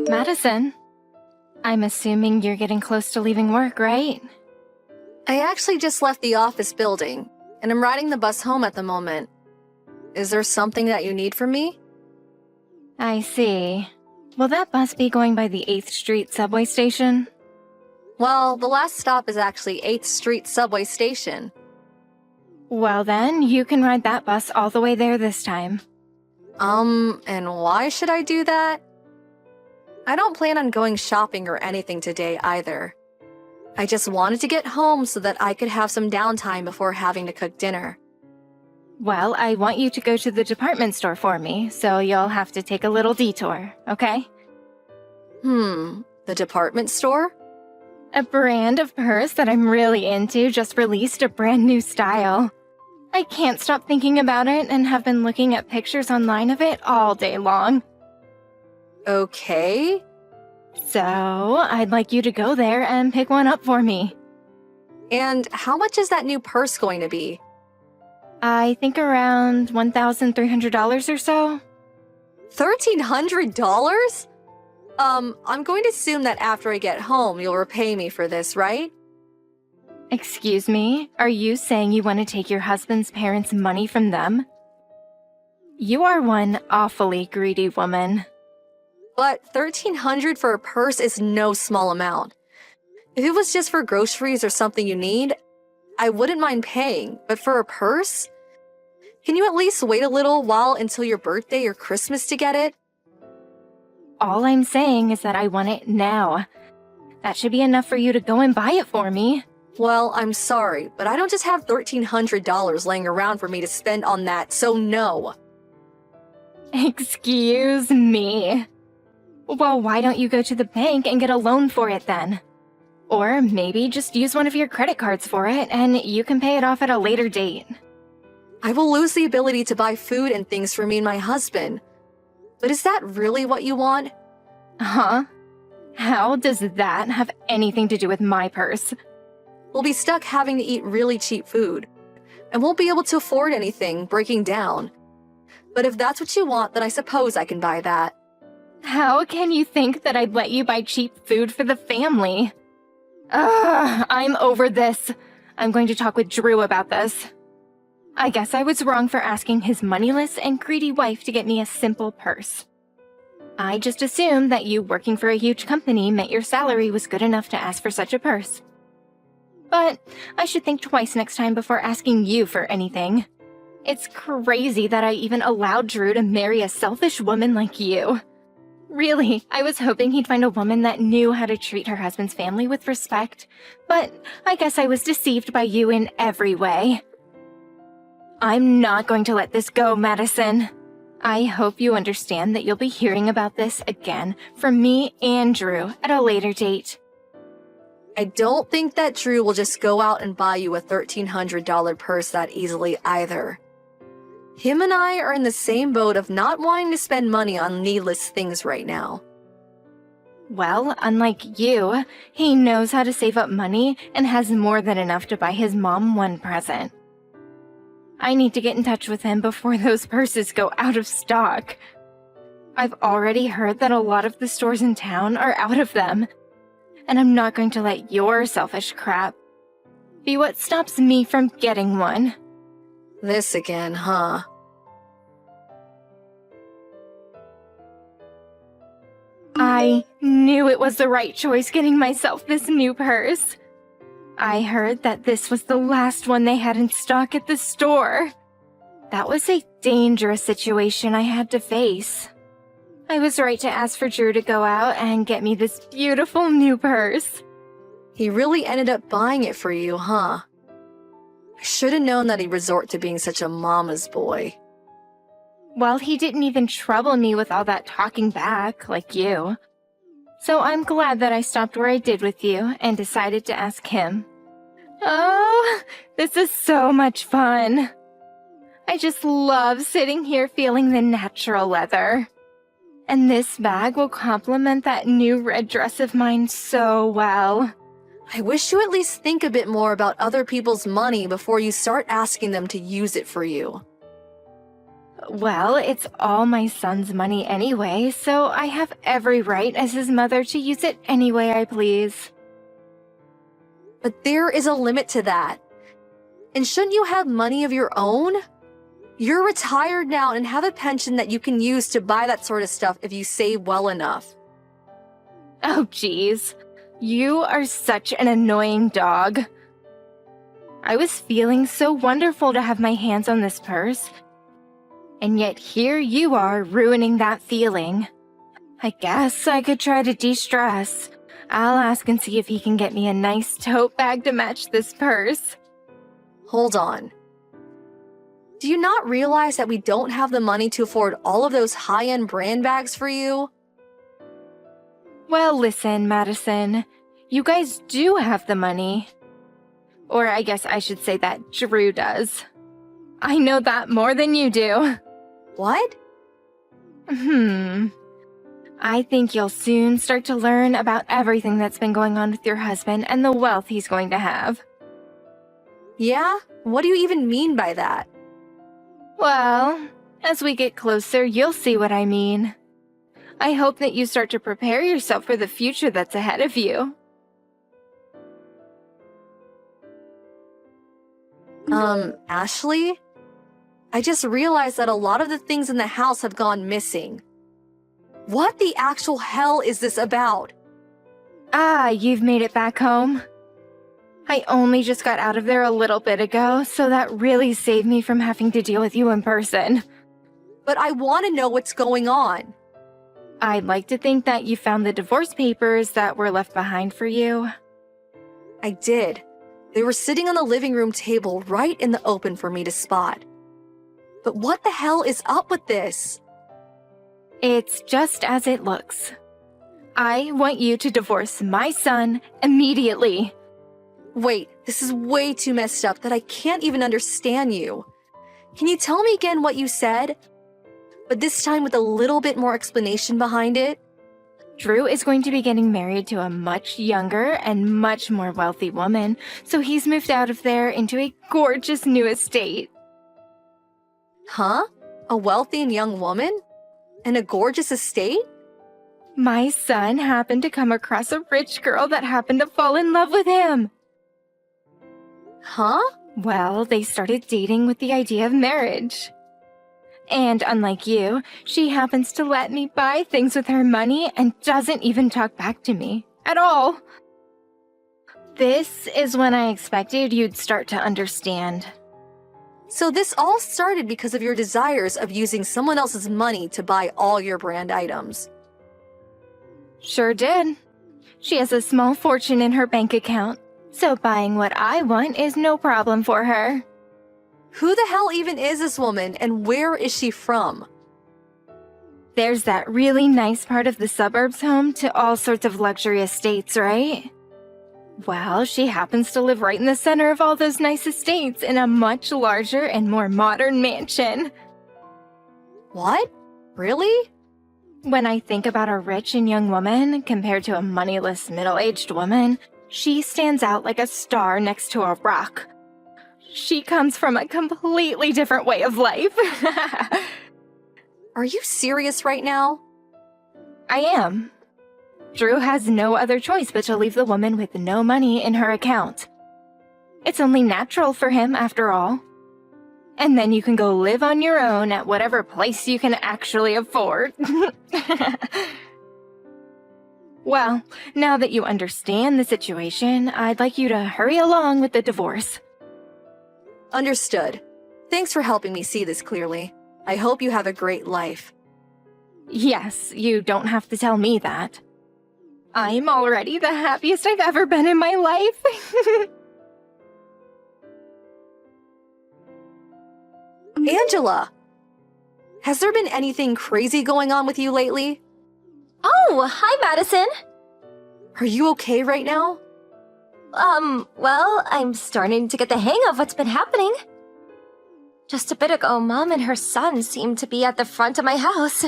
Madison, I'm assuming you're getting close to leaving work, right? I actually just left the office building, and I'm riding the bus home at the moment. Is there something that you need from me? I see. Will that bus be going by the 8th Street subway station? Well, the last stop is actually 8th Street subway station. Well then, you can ride that bus all the way there this time. And why should I do that? I don't plan on going shopping or anything today either. I just wanted to get home so that I could have some downtime before having to cook dinner. Well, I want you to go to the department store for me, so you'll have to take a little detour, okay? The department store? A brand of purse that I'm really into just released a brand new style. I can't stop thinking about it and have been looking at pictures online of it all day long. Okay. So, I'd like you to go there and pick one up for me. And how much is that new purse going to be? I think around $1,300 or so. $1,300? I'm going to assume that after I get home, you'll repay me for this, right? Excuse me, are you saying you want to take your husband's parents' money from them? You are one awfully greedy woman. But $1,300 for a purse is no small amount. If it was just for groceries or something you need, I wouldn't mind paying, but for a purse? Can you at least wait a little while until your birthday or Christmas to get it? All I'm saying is that I want it now. That should be enough for you to go and buy it for me. Well, I'm sorry, but I don't just have $1,300 laying around for me to spend on that, so no. Excuse me. Well, why don't you go to the bank and get a loan for it then? Or maybe just use one of your credit cards for it and you can pay it off at a later date. I will lose the ability to buy food and things for me and my husband. But is that really what you want? Huh? How does that have anything to do with my purse? We'll be stuck having to eat really cheap food, and won't be able to afford anything breaking down. But if that's what you want, then I suppose I can buy that. How can you think that I'd let you buy cheap food for the family? Ugh, I'm over this. I'm going to talk with Drew about this. I guess I was wrong for asking his moneyless and greedy wife to get me a simple purse. I just assumed that you working for a huge company meant your salary was good enough to ask for such a purse. But I should think twice next time before asking you for anything. It's crazy that I even allowed Drew to marry a selfish woman like you. Really, I was hoping he'd find a woman that knew how to treat her husband's family with respect, but I guess I was deceived by you in every way. I'm not going to let this go, Madison. I hope you understand that you'll be hearing about this again from me and Drew at a later date. I don't think that Drew will just go out and buy you a $1,300 purse that easily either. Him and I are in the same boat of not wanting to spend money on needless things right now. Well, unlike you, he knows how to save up money and has more than enough to buy his mom one present. I need to get in touch with him before those purses go out of stock. I've already heard that a lot of the stores in town are out of them, and I'm not going to let your selfish crap be what stops me from getting one. This again, huh? I knew it was the right choice getting myself this new purse. I heard that this was the last one they had in stock at the store. That was a dangerous situation I had to face. I was right to ask for Drew to go out and get me this beautiful new purse. He really ended up buying it for you, huh? I should have known that he'd resort to being such a mama's boy. Well, he didn't even trouble me with all that talking back, like you. So I'm glad that I stopped where I did with you and decided to ask him. Oh, this is so much fun. I just love sitting here feeling the natural leather. And this bag will complement that new red dress of mine so well. I wish you at least think a bit more about other people's money before you start asking them to use it for you. Well, it's all my son's money anyway, so I have every right as his mother to use it any way I please. But there is a limit to that. And shouldn't you have money of your own? You're retired now and have a pension that you can use to buy that sort of stuff if you save well enough. Oh, geez. You are such an annoying dog. I was feeling so wonderful to have my hands on this purse. And yet here you are ruining that feeling. I guess I could try to de-stress. I'll ask and see if he can get me a nice tote bag to match this purse. Hold on. Do you not realize that we don't have the money to afford all of those high-end brand bags for you? Well, listen, Madison. You guys do have the money. Or I guess I should say that Drew does. I know that more than you do. What? I think you'll soon start to learn about everything that's been going on with your husband and the wealth he's going to have. Yeah? What do you even mean by that? Well, as we get closer, you'll see what I mean. I hope that you start to prepare yourself for the future that's ahead of you. Ashley? I just realized that a lot of the things in the house have gone missing. What the actual hell is this about? Ah, you've made it back home. I only just got out of there a little bit ago, so that really saved me from having to deal with you in person. But I want to know what's going on. I'd like to think that you found the divorce papers that were left behind for you. I did. They were sitting on the living room table right in the open for me to spot. But what the hell is up with this? It's just as it looks. I want you to divorce my son immediately. Wait, this is way too messed up that I can't even understand you. Can you tell me again what you said? But this time with a little bit more explanation behind it? Drew is going to be getting married to a much younger and much more wealthy woman, so he's moved out of there into a gorgeous new estate. Huh? A wealthy and young woman? And a gorgeous estate? My son happened to come across a rich girl that happened to fall in love with him. Huh? Well, they started dating with the idea of marriage. And unlike you, she happens to let me buy things with her money and doesn't even talk back to me at all. This is when I expected you'd start to understand. So this all started because of your desires of using someone else's money to buy all your brand items. Sure did. She has a small fortune in her bank account, so buying what I want is no problem for her. Who the hell even is this woman and where is she from? There's that really nice part of the suburbs home to all sorts of luxury estates, right? Well, she happens to live right in the center of all those nice estates in a much larger and more modern mansion. What? Really? When I think about a rich and young woman compared to a moneyless middle-aged woman, she stands out like a star next to a rock. She comes from a completely different way of life. Are you serious right now? I am. Drew has no other choice but to leave the woman with no money in her account. It's only natural for him, after all. And then you can go live on your own at whatever place you can actually afford. Well, now that you understand the situation, I'd like you to hurry along with the divorce. Understood. Thanks for helping me see this clearly. I hope you have a great life. Yes, you don't have to tell me that. I'm already the happiest I've ever been in my life. Angela! Has there been anything crazy going on with you lately? Oh, hi, Madison. Are you okay right now? Well, I'm starting to get the hang of what's been happening. Just a bit ago, Mom and her son seemed to be at the front of my house.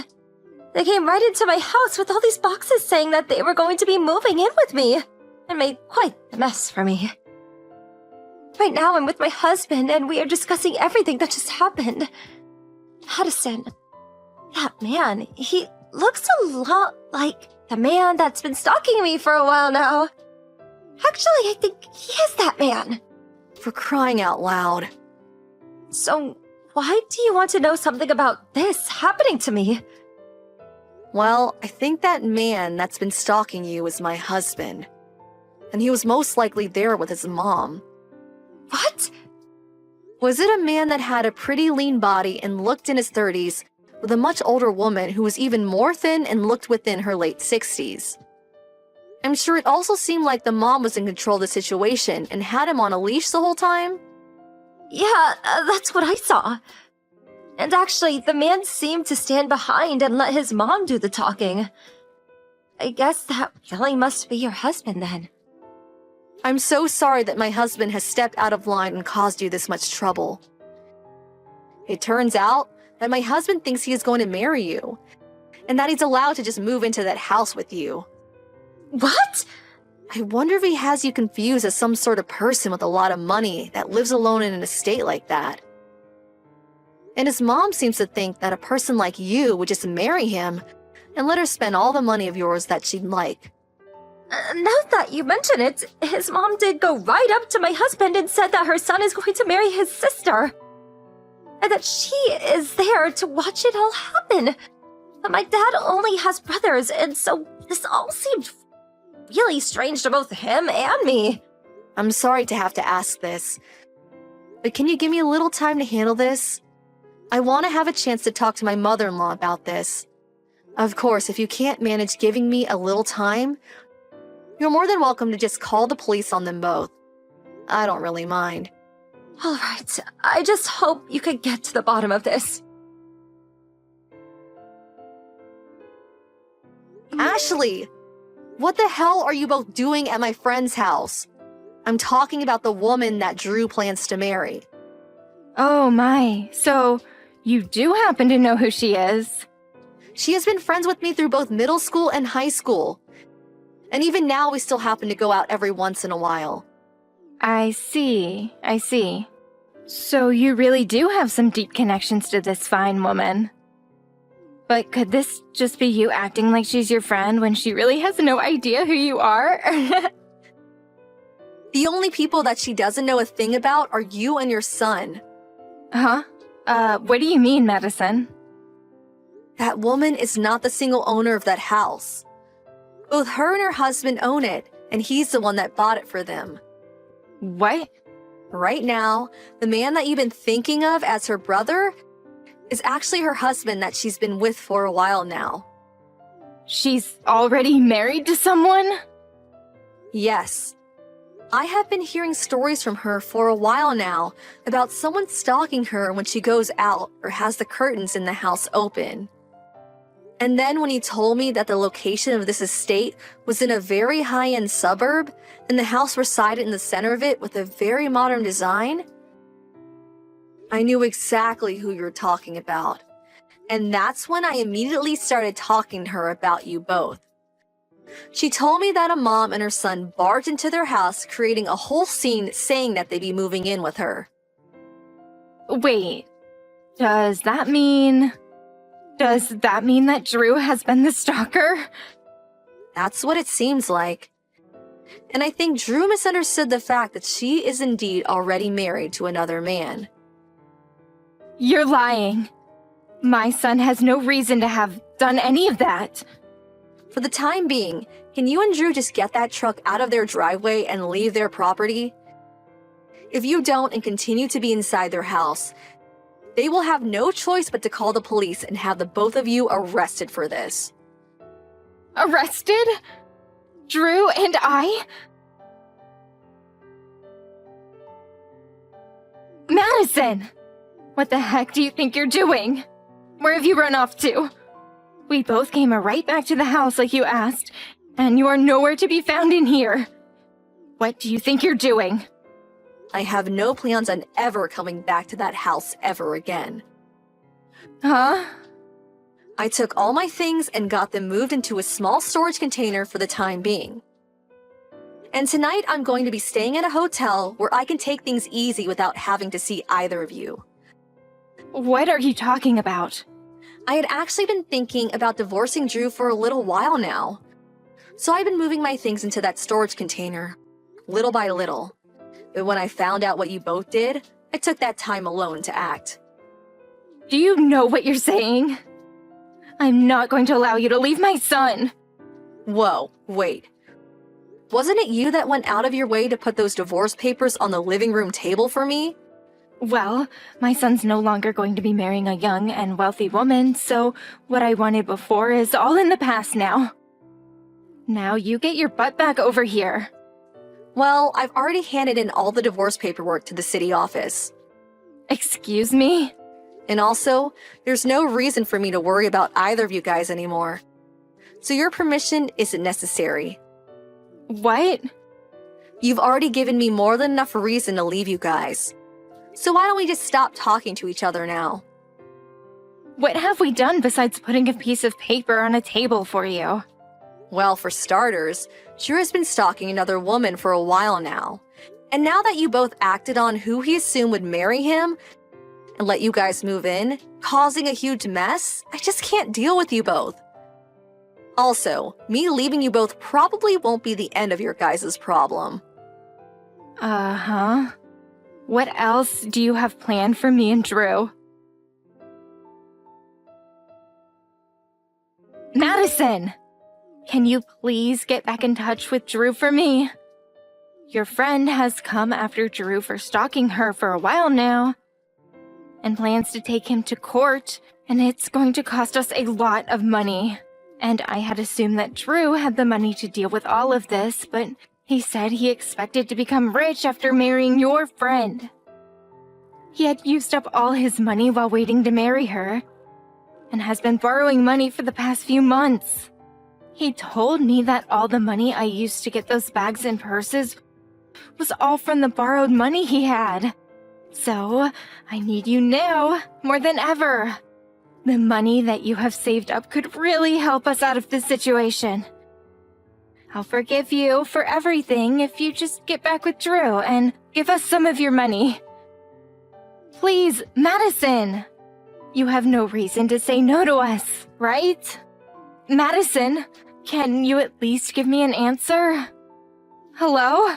They came right into my house with all these boxes saying that they were going to be moving in with me, and made quite the mess for me. Right now, I'm with my husband, and we are discussing everything that just happened. Madison, that man, he looks a lot like the man that's been stalking me for a while now. Actually, I think he is that man. For crying out loud. So, why do you want to know something about this happening to me? Well, I think that man that's been stalking you is my husband. And he was most likely there with his mom. What? Was it a man that had a pretty lean body and looked in his 30s with a much older woman who was even more thin and looked within her late 60s? I'm sure it also seemed like the mom was in control of the situation and had him on a leash the whole time. Yeah, that's what I saw. And actually, the man seemed to stand behind and let his mom do the talking. I guess that really must be your husband then. I'm so sorry that my husband has stepped out of line and caused you this much trouble. It turns out that my husband thinks he is going to marry you, and that he's allowed to just move into that house with you. What? I wonder if he has you confused as some sort of person with a lot of money that lives alone in an estate like that. And his mom seems to think that a person like you would just marry him and let her spend all the money of yours that she'd like. Now that you mention it, his mom did go right up to my husband and said that her son is going to marry his sister. And that she is there to watch it all happen. But my dad only has brothers, and so this all seemed really strange to both him and me. I'm sorry to have to ask this, but can you give me a little time to handle this? I want to have a chance to talk to my mother-in-law about this. Of course, if you can't manage giving me a little time, you're more than welcome to just call the police on them both. I don't really mind. All right, I just hope you can get to the bottom of this. Ashley! What the hell are you both doing at my friend's house? I'm talking about the woman that Drew plans to marry. Oh my, so you do happen to know who she is? She has been friends with me through both middle school and high school. And even now we still happen to go out every once in a while. I see. So you really do have some deep connections to this fine woman. But could this just be you acting like she's your friend when she really has no idea who you are? The only people that she doesn't know a thing about are you and your son. Huh? What do you mean, Madison? That woman is not the single owner of that house. Both her and her husband own it, and he's the one that bought it for them. What? Right now, the man that you've been thinking of as her brother is actually her husband that she's been with for a while now. She's already married to someone? Yes. I have been hearing stories from her for a while now about someone stalking her when she goes out or has the curtains in the house open. And then when he told me that the location of this estate was in a very high-end suburb and the house resided in the center of it with a very modern design, I knew exactly who you were talking about. And that's when I immediately started talking to her about you both. She told me that a mom and her son barged into their house, creating a whole scene saying that they'd be moving in with her. Wait, does that mean that Drew has been the stalker? That's what it seems like. And I think Drew misunderstood the fact that she is indeed already married to another man. You're lying. My son has no reason to have done any of that. For the time being, can you and Drew just get that truck out of their driveway and leave their property? If you don't and continue to be inside their house, they will have no choice but to call the police and have the both of you arrested for this. Arrested? Drew and I? Madison! What the heck do you think you're doing? Where have you run off to? We both came right back to the house like you asked, and you are nowhere to be found in here. What do you think you're doing? I have no plans on ever coming back to that house ever again. Huh? I took all my things and got them moved into a small storage container for the time being. And tonight I'm going to be staying at a hotel where I can take things easy without having to see either of you. What are you talking about? I had actually been thinking about divorcing Drew for a little while now. So I've been moving my things into that storage container, little by little. But when I found out what you both did, I took that time alone to act. Do you know what you're saying? I'm not going to allow you to leave my son. Whoa, wait. Wasn't it you that went out of your way to put those divorce papers on the living room table for me? Well, my son's no longer going to be marrying a young and wealthy woman, so what I wanted before is all in the past now. Now you get your butt back over here. Well, I've already handed in all the divorce paperwork to the city office. Excuse me? And also, there's no reason for me to worry about either of you guys anymore. So your permission isn't necessary. What? You've already given me more than enough reason to leave you guys. So why don't we just stop talking to each other now? What have we done besides putting a piece of paper on a table for you? Well, for starters, Drew has been stalking another woman for a while now. And now that you both acted on who he assumed would marry him and let you guys move in, causing a huge mess, I just can't deal with you both. Also, me leaving you both probably won't be the end of your guys' problem. Uh-huh. What else do you have planned for me and Drew? Madison! Can you please get back in touch with Drew for me? Your friend has come after Drew for stalking her for a while now, and plans to take him to court, and it's going to cost us a lot of money. And I had assumed that Drew had the money to deal with all of this, but he said he expected to become rich after marrying your friend. He had used up all his money while waiting to marry her, and has been borrowing money for the past few months. He told me that all the money I used to get those bags and purses was all from the borrowed money he had. So, I need you now, more than ever. The money that you have saved up could really help us out of this situation. I'll forgive you for everything if you just get back with Drew and give us some of your money. Please, Madison! You have no reason to say no to us, right? Madison, can you at least give me an answer? Hello?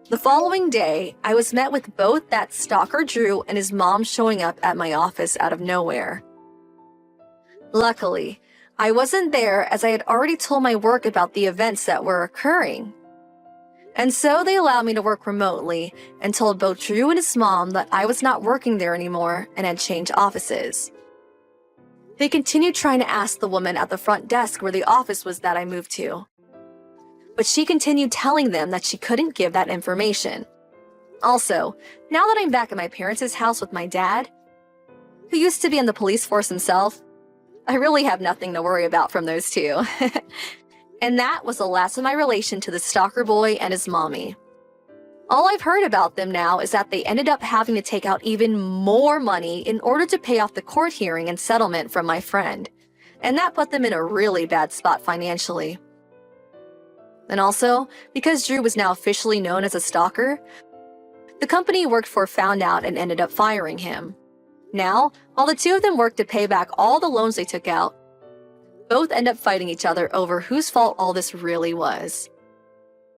The following day, I was met with both that stalker Drew and his mom showing up at my office out of nowhere. Luckily, I wasn't there as I had already told my work about the events that were occurring. And so they allowed me to work remotely and told both Drew and his mom that I was not working there anymore and had changed offices. They continued trying to ask the woman at the front desk where the office was that I moved to. But she continued telling them that she couldn't give that information. Also, now that I'm back at my parents' house with my dad, who used to be in the police force himself, I really have nothing to worry about from those two. And that was the last of my relation to the stalker boy and his mommy. All I've heard about them now is that they ended up having to take out even more money in order to pay off the court hearing and settlement from my friend. And that put them in a really bad spot financially. And also, because Drew was now officially known as a stalker, the company he worked for found out and ended up firing him. Now, while the two of them work to pay back all the loans they took out, both end up fighting each other over whose fault all this really was.